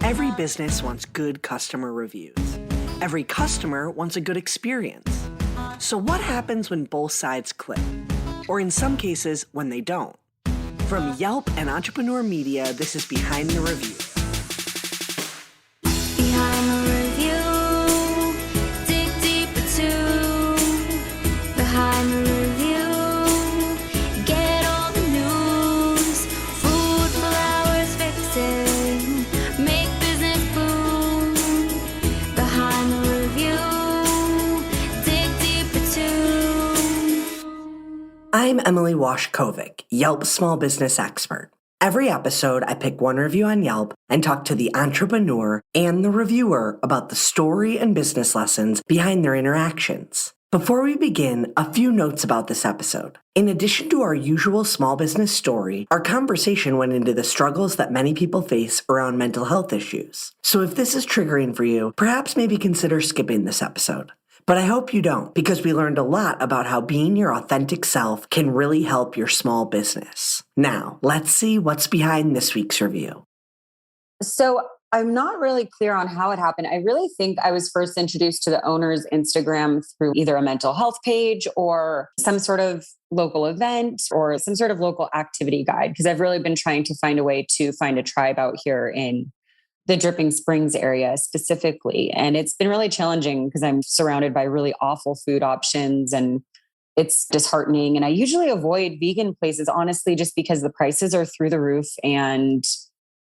Every business wants good customer reviews. Every customer wants a good experience. So what happens when both sides click? Or in some cases, when they don't? From Yelp and Entrepreneur Media, this is Behind the Review. Behind the review, dig deeper too. Behind the review, get all the news. Food, flowers, fixing, make business boom. Behind the review, dig deeper too. I'm Emily Washkovic, Yelp small business expert. Every episode, I pick one review on Yelp and talk to the entrepreneur and the reviewer about the story and business lessons behind their interactions. Before we begin, a few notes about this episode. In addition to our usual small business story, our conversation went into the struggles that many people face around mental health issues. So if this is triggering for you, perhaps maybe consider skipping this episode. But I hope you don't, because we learned a lot about how being your authentic self can really help your small business. Now, let's see what's behind this week's review. So I'm not really clear on how it happened. I really think I was first introduced to the owner's Instagram through either a mental health page or some sort of local event or some sort of local activity guide, because I've really been trying to find a way to find a tribe out here in the Dripping Springs area specifically. And it's been really challenging because I'm surrounded by really awful food options and it's disheartening. And I usually avoid vegan places, honestly, just because the prices are through the roof and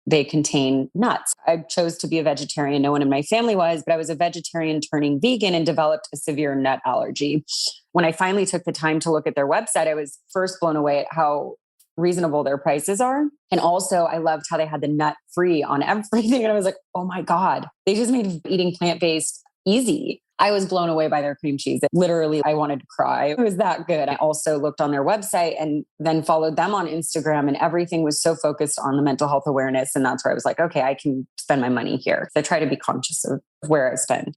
they contain nuts. I chose to be a vegetarian. No one in my family was, but I was a vegetarian turning vegan and developed a severe nut allergy. When I finally took the time to look at their website, I was first blown away at how reasonable their prices are. And also I loved how they had the nut free on everything. And I was like, oh my God, they just made eating plant-based easy. I was blown away by their cream cheese. Literally, I wanted to cry. It was that good. I also looked on their website and then followed them on Instagram, and everything was so focused on the mental health awareness. And that's where I was like, okay, I can spend my money here. So I try to be conscious of where I spend.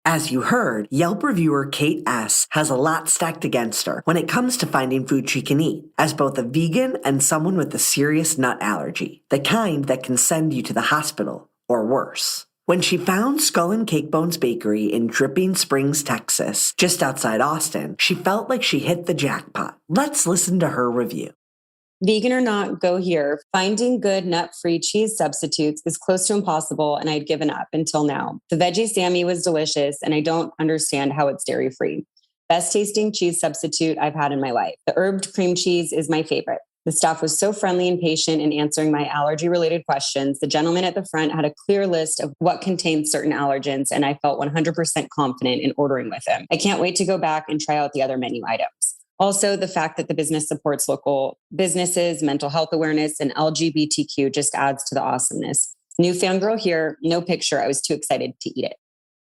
As you heard, Yelp reviewer Kate S. has a lot stacked against her when it comes to finding food she can eat, as both a vegan and someone with a serious nut allergy, the kind that can send you to the hospital or worse. When she found Skull and Cakebones Bakery in Dripping Springs, Texas, just outside Austin, she felt like she hit the jackpot. Let's listen to her review. Vegan or not, go here. Finding good nut-free cheese substitutes is close to impossible, and I'd given up until now. The veggie Sammy was delicious, and I don't understand how it's dairy-free. Best tasting cheese substitute I've had in my life. The herbed cream cheese is my favorite. The staff was so friendly and patient in answering my allergy-related questions. The gentleman at the front had a clear list of what contained certain allergens, and I felt 100% confident in ordering with him. I can't wait to go back and try out the other menu items. Also, the fact that the business supports local businesses, mental health awareness, and LGBTQ just adds to the awesomeness. New fangirl here, no picture. I was too excited to eat it.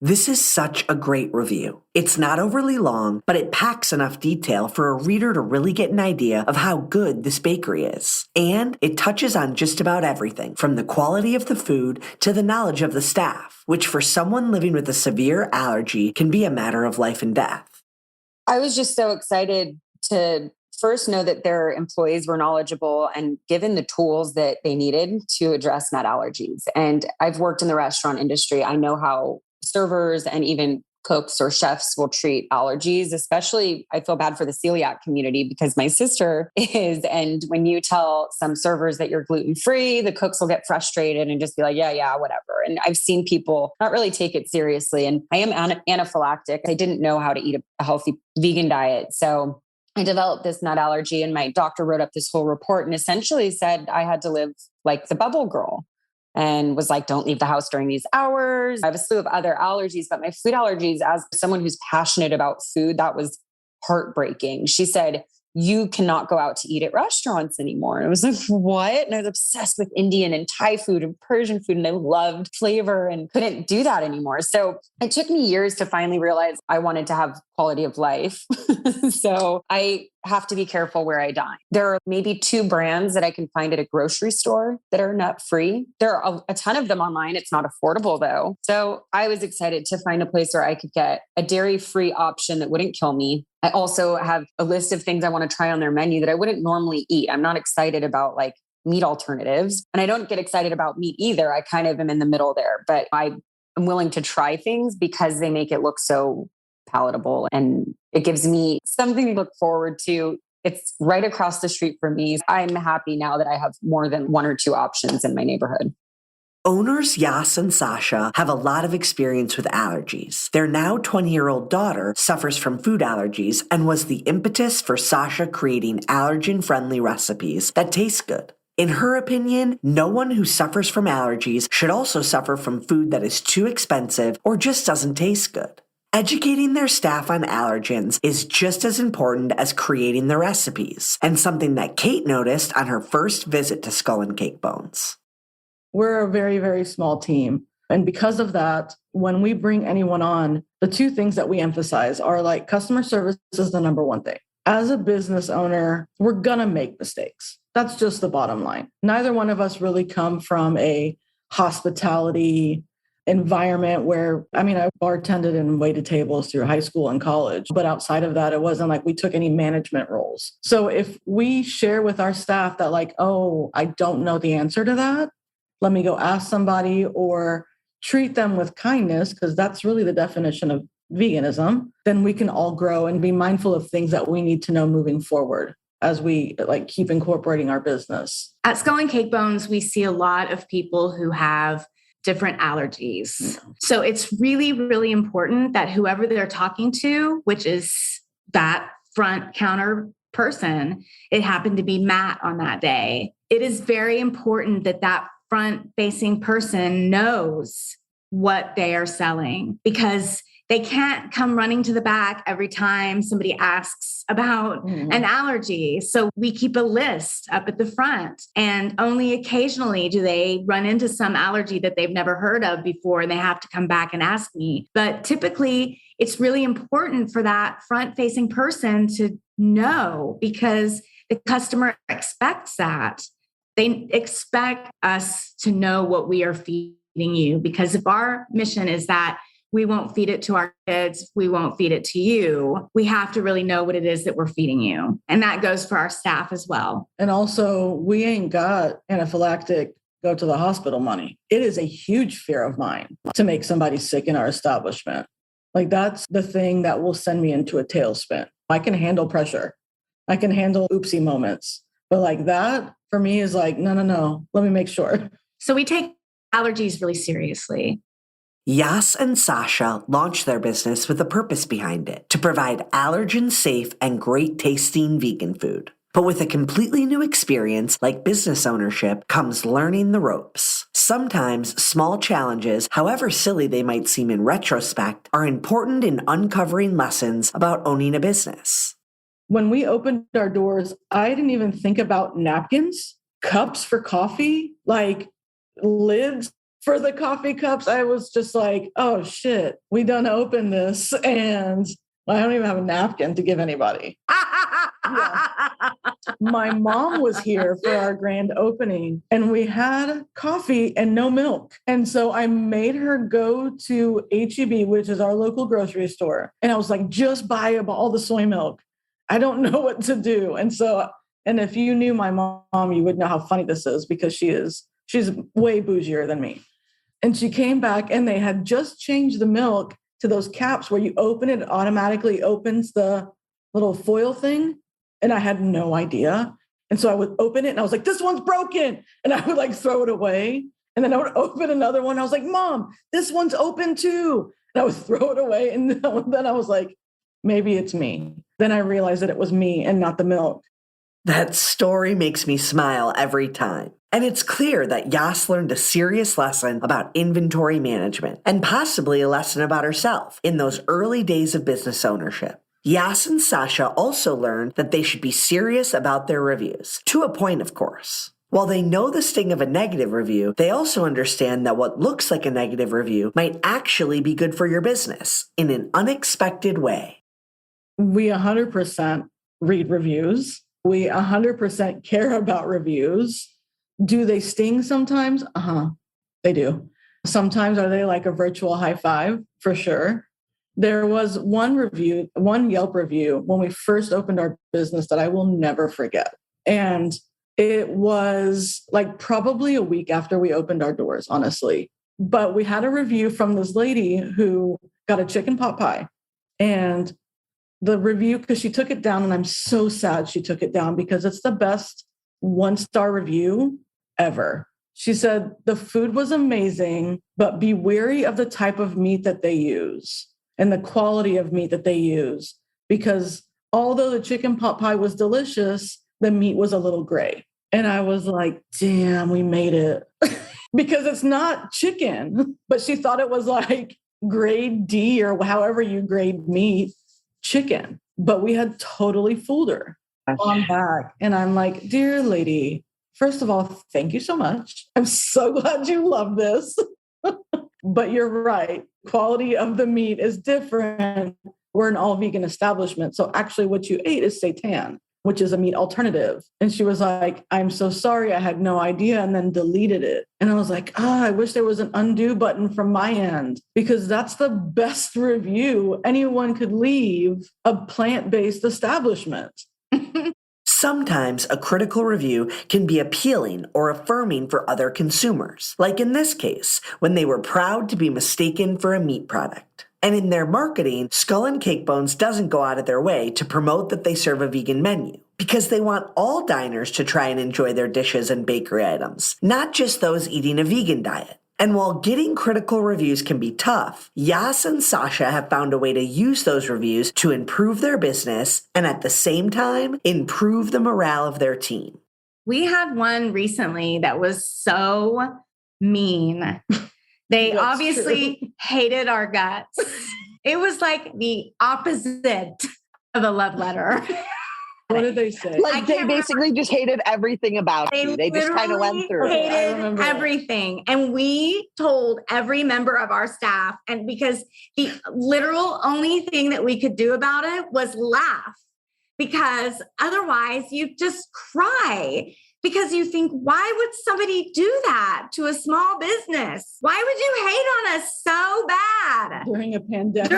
This is such a great review. It's not overly long, but it packs enough detail for a reader to really get an idea of how good this bakery is. And it touches on just about everything, from the quality of the food to the knowledge of the staff, which for someone living with a severe allergy can be a matter of life and death. I was just so excited to first know that their employees were knowledgeable and given the tools that they needed to address nut allergies. And I've worked in the restaurant industry. I know how servers and even cooks or chefs will treat allergies, especially I feel bad for the celiac community because my sister is. And when you tell some servers that you're gluten-free, the cooks will get frustrated and just be like, yeah, whatever. And I've seen people not really take it seriously. And I am anaphylactic. I didn't know how to eat a healthy vegan diet. So I developed this nut allergy and my doctor wrote up this whole report and essentially said I had to live like the bubble girl. And was like, don't leave the house during these hours. I have a slew of other allergies, but my food allergies, as someone who's passionate about food, that was heartbreaking. She said, you cannot go out to eat at restaurants anymore. And I was like, what? And I was obsessed with Indian and Thai food and Persian food. And I loved flavor and couldn't do that anymore. So it took me years to finally realize I wanted to have quality of life. So I have to be careful where I dine. There are maybe 2 brands that I can find at a grocery store that are nut free. There are a ton of them online. It's not affordable though. So I was excited to find a place where I could get a dairy-free option that wouldn't kill me. I also have a list of things I want to try on their menu that I wouldn't normally eat. I'm not excited about like meat alternatives. And I don't get excited about meat either. I kind of am in the middle there, but I am willing to try things because they make it look so palatable and it gives me something to look forward to. It's right across the street from me. I'm happy now that I have more than one or two options in my neighborhood. Owners Yauss and Sascha have a lot of experience with allergies. Their now 20-year-old daughter suffers from food allergies and was the impetus for Sascha creating allergen-friendly recipes that taste good. In her opinion, no one who suffers from allergies should also suffer from food that is too expensive or just doesn't taste good. Educating their staff on allergens is just as important as creating the recipes, and something that Kate noticed on her first visit to Skull and Cakebones. We're a very, very small team. And because of that, when we bring anyone on, the two things that we emphasize are like customer service is the number one thing. As a business owner, we're going to make mistakes. That's just the bottom line. Neither one of us really come from a hospitality environment where, I bartended and waited tables through high school and college. But outside of that, it wasn't like we took any management roles. So if we share with our staff that like, oh, I don't know the answer to that, let me go ask somebody, or treat them with kindness, because that's really the definition of veganism, then we can all grow and be mindful of things that we need to know moving forward as we like keep incorporating our business. At Skull and Cakebones, we see a lot of people who have different allergies. Yeah. So it's really, really important that whoever they're talking to, which is that front counter person, it happened to be Matt on that day. It is very important that that front-facing person knows what they are selling, because they can't come running to the back every time somebody asks about an allergy. So we keep a list up at the front, and only occasionally do they run into some allergy that they've never heard of before and they have to come back and ask me. But typically it's really important for that front-facing person to know, because the customer expects that. They expect us to know what we are feeding you, because if our mission is that we won't feed it to our kids, we won't feed it to you, we have to really know what it is that we're feeding you. And that goes for our staff as well. And also, we ain't got anaphylactic go to the hospital money. It is a huge fear of mine to make somebody sick in our establishment. Like, that's the thing that will send me into a tailspin. I can handle pressure. I can handle oopsie moments. But like that, for me, is like, no, let me make sure. So we take allergies really seriously. Yauss and Sascha launched their business with a purpose behind it, to provide allergen-safe and great-tasting vegan food. But with a completely new experience like business ownership comes learning the ropes. Sometimes small challenges, however silly they might seem in retrospect, are important in uncovering lessons about owning a business. When we opened our doors, I didn't even think about napkins, cups for coffee, like lids for the coffee cups. I was just like, oh shit, we done opened this and I don't even have a napkin to give anybody. Yeah. My mom was here for our grand opening and we had coffee and no milk. And so I made her go to H-E-B, which is our local grocery store. And I was like, just buy all the soy milk. I don't know what to do. And if you knew my mom, you would know how funny this is, because she's way bougier than me. And she came back and they had just changed the milk to those caps where you open it, it automatically opens the little foil thing. And I had no idea. And so I would open it and I was like, this one's broken. And I would like throw it away. And then I would open another one. I was like, Mom, this one's open too. And I would throw it away. And then I was like, maybe it's me. Then I realized that it was me and not the milk. That story makes me smile every time. And it's clear that Yauss learned a serious lesson about inventory management, and possibly a lesson about herself in those early days of business ownership. Yauss and Sascha also learned that they should be serious about their reviews, to a point, of course. While they know the sting of a negative review, they also understand that what looks like a negative review might actually be good for your business in an unexpected way. We 100% read reviews. We 100% care about reviews. Do they sting sometimes? They do. Sometimes are they like a virtual high five? For sure. There was one Yelp review when we first opened our business that I will never forget. And It was like probably a week after we opened our doors, honestly. But we had a review from this lady who got a chicken pot pie. And the review, because she took it down, and I'm so sad she took it down because it's the best 1-star review ever. She said, the food was amazing, but be wary of the type of meat that they use and the quality of meat that they use. Because although the chicken pot pie was delicious, the meat was a little gray. And I was like, damn, we made it. Because it's not chicken. But she thought it was like grade D or however you grade meat, chicken. But we had totally fooled her on back. And I'm like, dear lady, first of all, thank you so much. I'm so glad you love this. But you're right. Quality of the meat is different. We're an all vegan establishment. So actually what you ate is seitan, which is a meat alternative. And she was like, I'm so sorry. I had no idea, and then deleted it. And I was like, I wish there was an undo button from my end, because that's the best review anyone could leave a plant-based establishment. Sometimes a critical review can be appealing or affirming for other consumers, like in this case, when they were proud to be mistaken for a meat product. And in their marketing, Skull and Cakebones doesn't go out of their way to promote that they serve a vegan menu, because they want all diners to try and enjoy their dishes and bakery items, not just those eating a vegan diet. And while getting critical reviews can be tough, Yauss and Sascha have found a way to use those reviews to improve their business and at the same time, improve the morale of their team. We had one recently that was so mean. They That's obviously hated our guts. It was like the opposite of a love letter. What did they say? Like they basically just hated everything about you. They just kind of went through it. Hated everything. And we told every member of our staff, and because the literal only thing that we could do about it was laugh, because otherwise you just cry. Because you think, why would somebody do that to a small business? Why would you hate on us so bad? During a pandemic.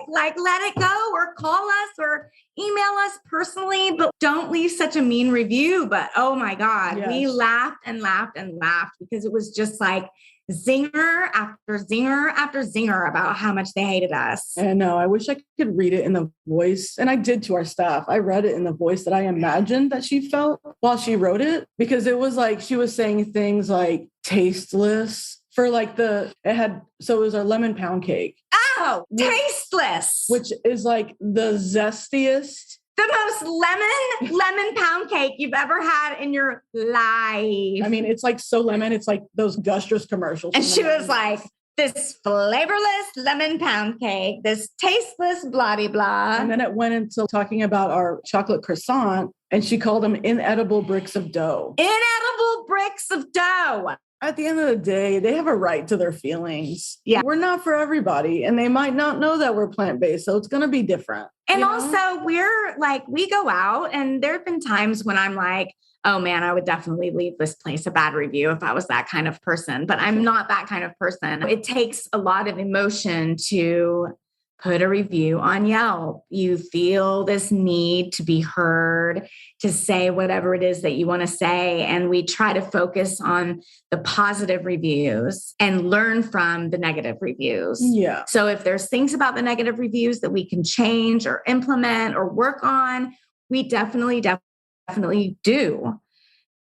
Like, let it go, or call us or email us personally, but don't leave such a mean review. But oh my God, Yes. We laughed and laughed and laughed, because it was just like zinger after zinger after zinger about how much they hated us. And no, I wish I could read it in the voice. And I did to our staff. I read it in the voice that I imagined that she felt while she wrote it, because it was like she was saying things like tasteless for like so it was our lemon pound cake. Oh, tasteless. Which is like the zestiest. The most lemon pound cake you've ever had in your life. I mean, it's like so lemon. It's like those Gushers commercials. And she was like, this flavorless lemon pound cake, this tasteless blah, blah, blah. And then it went into talking about our chocolate croissant, and she called them inedible bricks of dough. Inedible bricks of dough. At the end of the day, they have a right to their feelings. Yeah. We're not for everybody, and they might not know that we're plant-based, so it's going to be different. And also we're like, we go out, and there have been times when I'm like, oh man, I would definitely leave this place a bad review if I was that kind of person, but I'm not that kind of person. It takes a lot of emotion to put a review on Yelp. You feel this need to be heard, to say whatever it is that you want to say. And we try to focus on the positive reviews and learn from the negative reviews. Yeah. So if there's things about the negative reviews that we can change or implement or work on, we definitely do.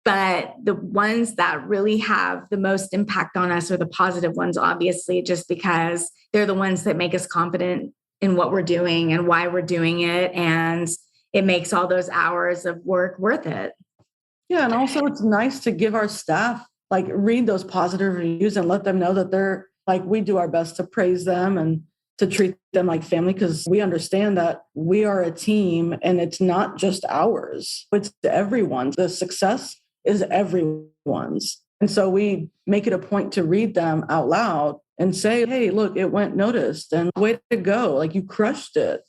But the ones that really have the most impact on us are the positive ones, obviously, just because they're the ones that make us confident in what we're doing and why we're doing it. And it makes all those hours of work worth it. Yeah. And also it's nice to give our staff, like, read those positive reviews and let them know that they're like, we do our best to praise them and to treat them like family, because we understand that we are a team and it's not just ours. It's everyone's. The success is everyone's. And so we make it a point to read them out loud and say, hey, look, it went noticed and way to go. Like, you crushed it.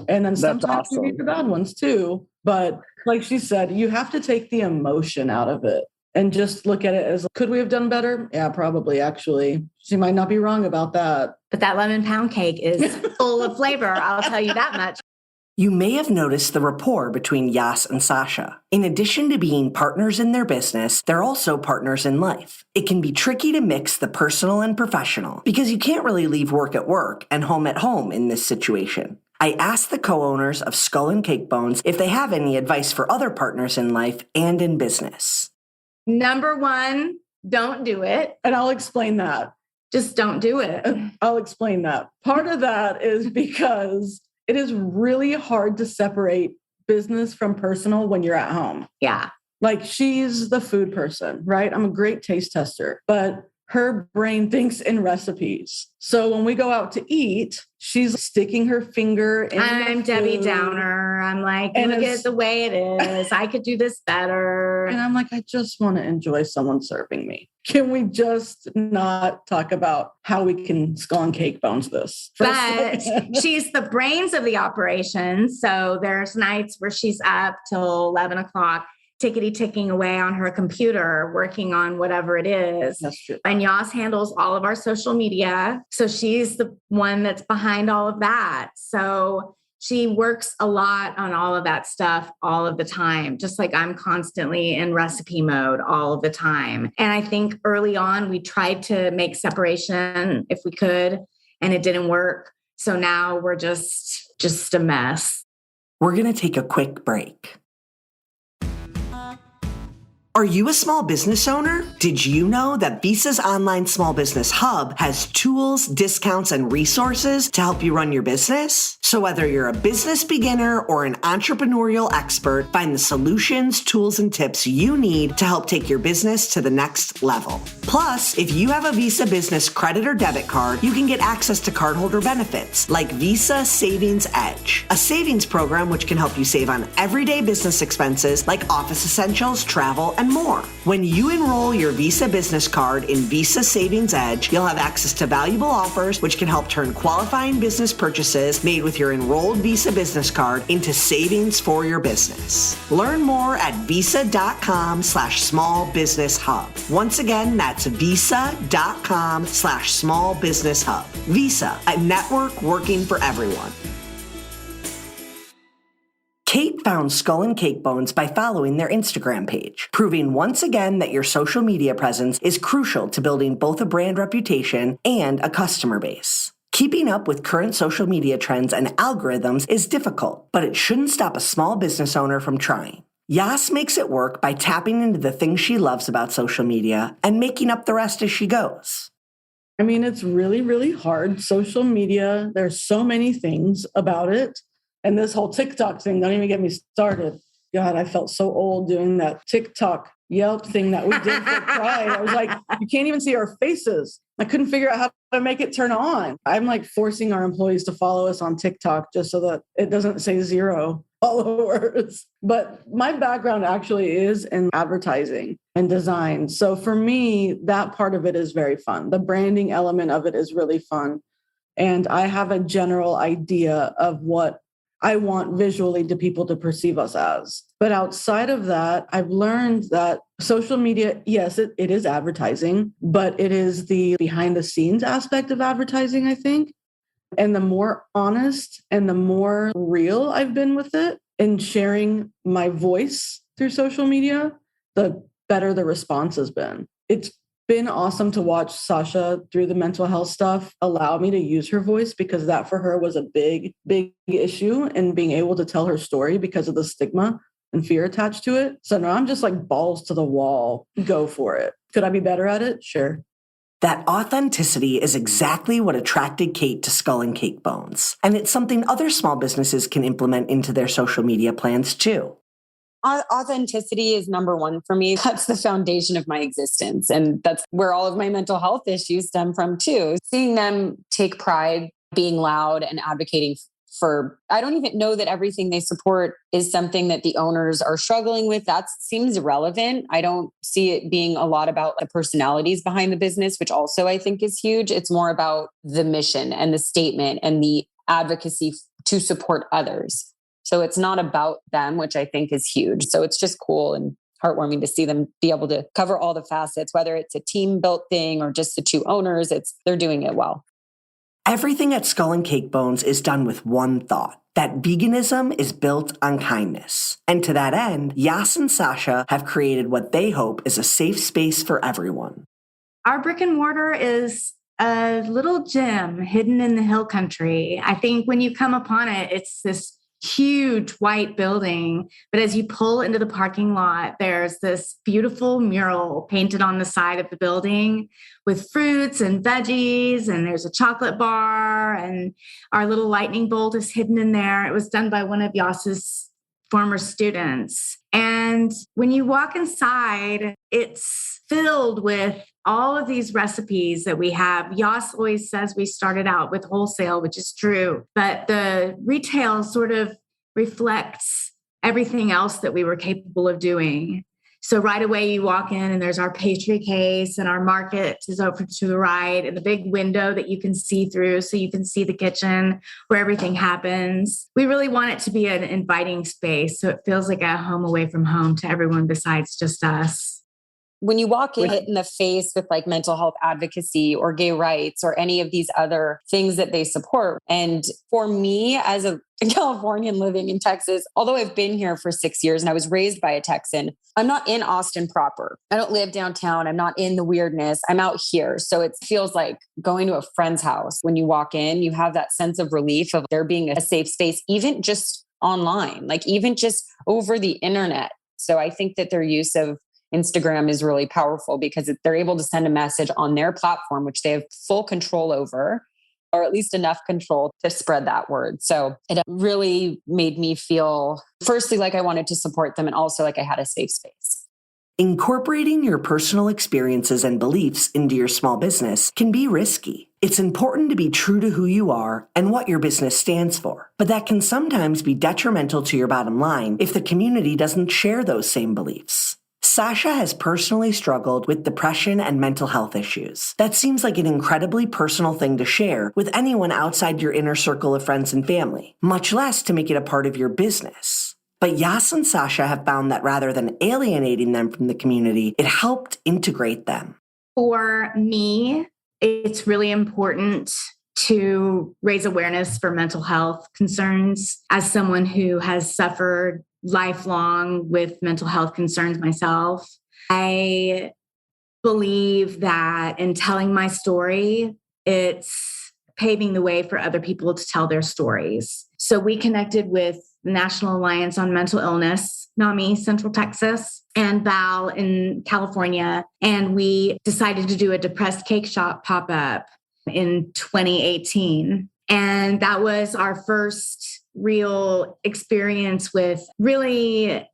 And then sometimes we read the bad ones too. But like she said, you have to take the emotion out of it and just look at it as, could we have done better? Yeah, probably, actually. She might not be wrong about that. But that lemon pound cake is full of flavor. I'll tell you that much. You may have noticed the rapport between Yauss and Sascha. In addition to being partners in their business, they're also partners in life. It can be tricky to mix the personal and professional because you can't really leave work at work and home at home in this situation. I asked the co-owners of Skull and Cakebones if they have any advice for other partners in life and in business. Number one, don't do it. And I'll explain that. Just don't do it. I'll explain that. Part of that is because it is really hard to separate business from personal when you're at home. Yeah. Like she's the food person, right? I'm a great taste tester, but her brain thinks in recipes. So when we go out to eat, she's sticking her finger in I'm Debbie Downer. I'm like, look at the way it is. I could do this better. And I'm like, I just want to enjoy someone serving me. Can we just not talk about how we can Skull and Cakebones this? But she's the brains of the operation. So there's nights where she's up till 11 o'clock, ticking away on her computer, working on whatever it is. That's true. And Yauss handles all of our social media. So she's the one that's behind all of that. So she works a lot on all of that stuff all of the time, just like I'm constantly in recipe mode all of the time. And I think early on, we tried to make separation if we could, and it didn't work. So now we're just a mess. We're going to take a quick break. Are you a small business owner? Did you know that Visa's online small business hub has tools, discounts, and resources to help you run your business? So whether you're a business beginner or an entrepreneurial expert, find the solutions, tools, and tips you need to help take your business to the next level. Plus, if you have a Visa business credit or debit card, you can get access to cardholder benefits like Visa Savings Edge, a savings program which can help you save on everyday business expenses like office essentials, travel, and more. When you enroll your Visa business card in Visa Savings Edge, you'll have access to valuable offers which can help turn qualifying business purchases made with your enrolled Visa business card into savings for your business. Learn more at visa.com/small business hub. Once again, that's visa.com/small business hub. Visa, a network working for everyone. Kate found Skull and Cakebones by following their Instagram page, proving once again that your social media presence is crucial to building both a brand reputation and a customer base. Keeping up with current social media trends and algorithms is difficult, but it shouldn't stop a small business owner from trying. Yauss makes it work by tapping into the things she loves about social media and making up the rest as she goes. I mean, it's really, really hard. Social media, there's so many things about it. And this whole TikTok thing, don't even get me started. God, I felt so old doing that TikTok Yelp thing that we did for Pride. I was like, you can't even see our faces. I couldn't figure out how to make it turn on. I'm like forcing our employees to follow us on TikTok just so that it doesn't say 0 followers. But my background actually is in advertising and design. So for me, that part of it is very fun. The branding element of it is really fun. And I have a general idea of what I want visually to people to perceive us as. But outside of that, I've learned that social media, yes, it is advertising, but it is the behind the scenes aspect of advertising, I think. And the more honest and the more real I've been with it in sharing my voice through social media, the better the response has been. It's been awesome to watch Sascha through the mental health stuff allow me to use her voice, because that for her was a big issue in being able to tell her story because of the stigma and fear attached to it. So now I'm just like balls to the wall, go for it. Could I be better at it? Sure. That authenticity is exactly what attracted Kate to Skull and Cakebones. And it's something other small businesses can implement into their social media plans too. Authenticity is number one for me. That's the foundation of my existence. And that's where all of my mental health issues stem from too. Seeing them take pride, being loud and advocating for, I don't even know that everything they support is something that the owners are struggling with. That seems irrelevant. I don't see it being a lot about the personalities behind the business, which also I think is huge. It's more about the mission and the statement and the advocacy to support others. So it's not about them, which I think is huge. So it's just cool and heartwarming to see them be able to cover all the facets, whether it's a team built thing or just the two owners, they're doing it well. Everything at Skull and Cakebones is done with one thought, that veganism is built on kindness. And to that end, Yauss and Sascha have created what they hope is a safe space for everyone. Our brick and mortar is a little gem hidden in the hill country. I think when you come upon it, it's this huge white building. But as you pull into the parking lot, there's this beautiful mural painted on the side of the building with fruits and veggies, and there's a chocolate bar, and our little lightning bolt is hidden in there. It was done by one of Yauss's former students. And when you walk inside, it's filled with all of these recipes that we have. Yauss always says we started out with wholesale, which is true, but the retail sort of reflects everything else that we were capable of doing. So right away you walk in and there's our pastry case, and our market is over to the right, and the big window that you can see through so you can see the kitchen where everything happens. We really want it to be an inviting space, so it feels like a home away from home to everyone besides just us. When you walk in, hit in the face with like mental health advocacy or gay rights or any of these other things that they support. And for me, as a Californian living in Texas, although I've been here for 6 years and I was raised by a Texan, I'm not in Austin proper. I don't live downtown. I'm not in the weirdness. I'm out here. So it feels like going to a friend's house. When you walk in, you have that sense of relief of there being a safe space, even just online, like even just over the internet. So I think that their use of Instagram is really powerful because they're able to send a message on their platform, which they have full control over, or at least enough control to spread that word. So it really made me feel, firstly, like I wanted to support them, and also like I had a safe space. Incorporating your personal experiences and beliefs into your small business can be risky. It's important to be true to who you are and what your business stands for, but that can sometimes be detrimental to your bottom line if the community doesn't share those same beliefs. Sascha has personally struggled with depression and mental health issues. That seems like an incredibly personal thing to share with anyone outside your inner circle of friends and family, much less to make it a part of your business. But Yauss and Sascha have found that rather than alienating them from the community, it helped integrate them. For me, it's really important to raise awareness for mental health concerns. As someone who has suffered lifelong with mental health concerns myself, I believe that in telling my story, it's paving the way for other people to tell their stories. So we connected with the National Alliance on Mental Illness, NAMI, Central Texas, and Val in California. And we decided to do a depressed cake shop pop-up in 2018. And that was our first real experience with really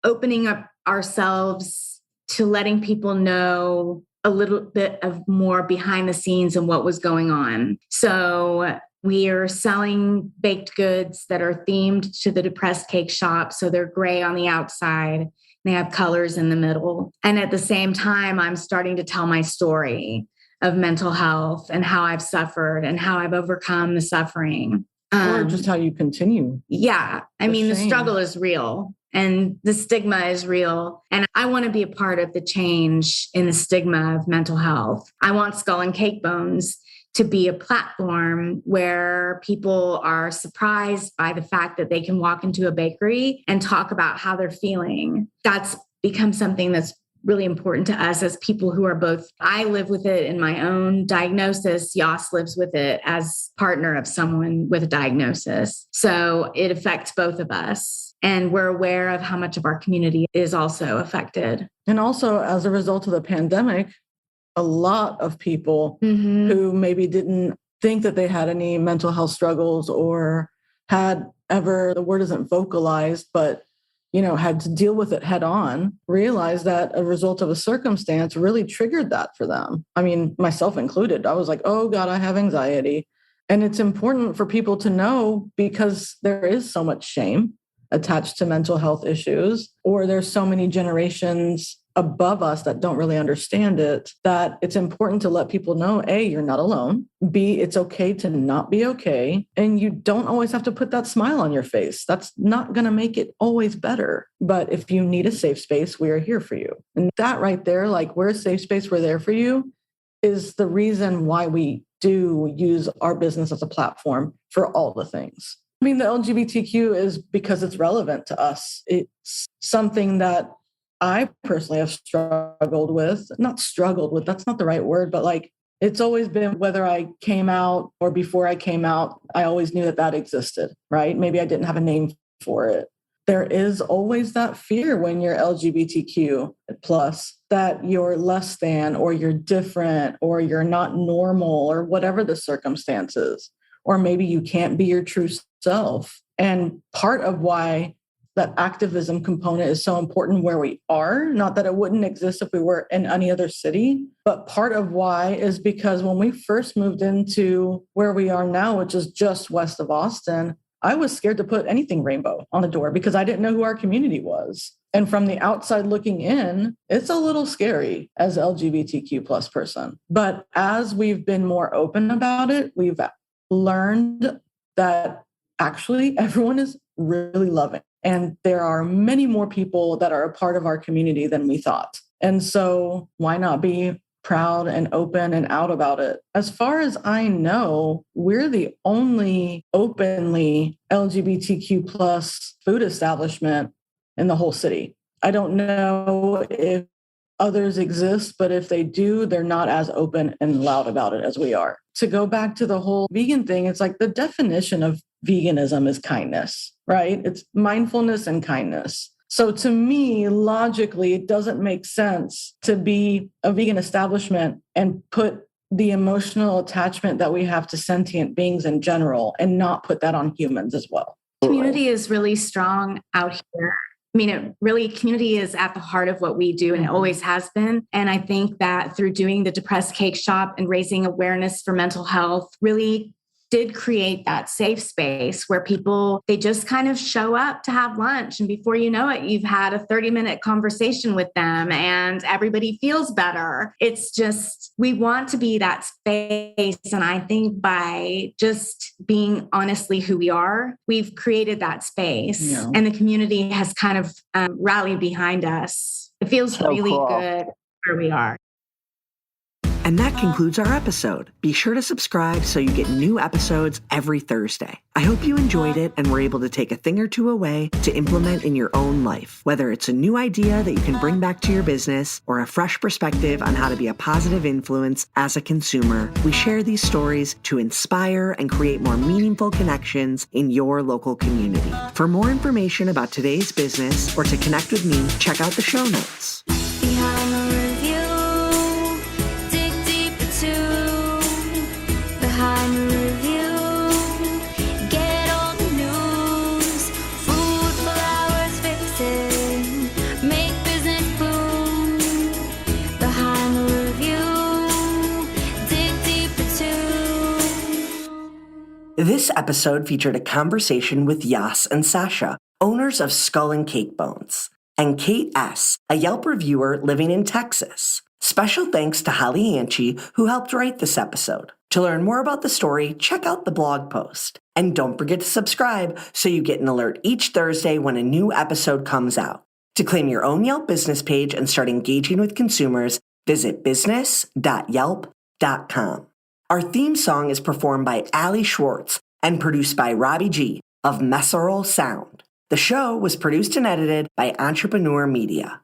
opening up ourselves to letting people know a little bit of more behind the scenes and what was going on. So we are selling baked goods that are themed to the depressed cake shop. So they're gray on the outside. They have colors in the middle. And at the same time, I'm starting to tell my story of mental health and how I've suffered and how I've overcome the suffering. Or just how you continue. Yeah. I mean, the struggle is real and the stigma is real. And I want to be a part of the change in the stigma of mental health. I want Skull and Cakebones to be a platform where people are surprised by the fact that they can walk into a bakery and talk about how they're feeling. That's become something that's really important to us as people who are both, I live with it in my own diagnosis. Yauss lives with it as partner of someone with a diagnosis. So it affects both of us. And we're aware of how much of our community is also affected. And also as a result of the pandemic, a lot of people who maybe didn't think that they had any mental health struggles or had ever, the word isn't vocalized, but had to deal with it head on, realized that a result of a circumstance really triggered that for them. I mean, myself included. I was like, oh God, I have anxiety. And it's important for people to know because there is so much shame attached to mental health issues, or there's so many generations above us that don't really understand it, that it's important to let people know, A, you're not alone. B, it's okay to not be okay. And you don't always have to put that smile on your face. That's not going to make it always better. But if you need a safe space, we are here for you. And that right there, like we're a safe space, we're there for you, is the reason why we do use our business as a platform for all the things. I mean, the LGBTQ is because it's relevant to us. It's something that I personally have struggled with, that's not the right word, but like it's always been whether I came out or before I came out, I always knew that existed, right? Maybe I didn't have a name for it. There is always that fear when you're LGBTQ plus that you're less than or you're different or you're not normal or whatever the circumstances, or maybe you can't be your true self. And part of why that activism component is so important where we are, not that it wouldn't exist if we were in any other city, but part of why is because when we first moved into where we are now, which is just west of Austin, I was scared to put anything rainbow on the door because I didn't know who our community was. And from the outside looking in, it's a little scary as LGBTQ plus person. But as we've been more open about it, we've learned that actually everyone is really loving. And there are many more people that are a part of our community than we thought. And so why not be proud and open and out about it? As far as I know, we're the only openly LGBTQ plus food establishment in the whole city. I don't know if others exist, but if they do, they're not as open and loud about it as we are. To go back to the whole vegan thing, it's like the definition of veganism is kindness, right? It's mindfulness and kindness. So to me, logically, it doesn't make sense to be a vegan establishment and put the emotional attachment that we have to sentient beings in general and not put that on humans as well. Community is really strong out here. I mean, community is at the heart of what we do, and it always has been. And I think that through doing the Depressed Cake Shop and raising awareness for mental health really did create that safe space where people, they just kind of show up to have lunch. And before you know it, you've had a 30-minute conversation with them and everybody feels better. It's just, we want to be that space. And I think by just being honestly who we are, we've created that space. Yeah. And the community has kind of rallied behind us. It feels so really cool. Good where we are. And that concludes our episode. Be sure to subscribe so you get new episodes every Thursday. I hope you enjoyed it and were able to take a thing or two away to implement in your own life. Whether it's a new idea that you can bring back to your business or a fresh perspective on how to be a positive influence as a consumer, we share these stories to inspire and create more meaningful connections in your local community. For more information about today's business or to connect with me, check out the show notes. Behind the review, dig deeper too. Behind the review, get all the news. Food, flowers, fixing, make business boom. Behind the review, dig deeper too. This episode featured a conversation with Yauss and Sascha, owners of Skull and Cakebones, and Kate S., a Yelp reviewer living in Texas. Special thanks to Holly Anchi, who helped write this episode. To learn more about the story, check out the blog post. And don't forget to subscribe so you get an alert each Thursday when a new episode comes out. To claim your own Yelp business page and start engaging with consumers, visit business.yelp.com. Our theme song is performed by Ali Schwartz and produced by Robbie G. of Messerol Sound. The show was produced and edited by Entrepreneur Media.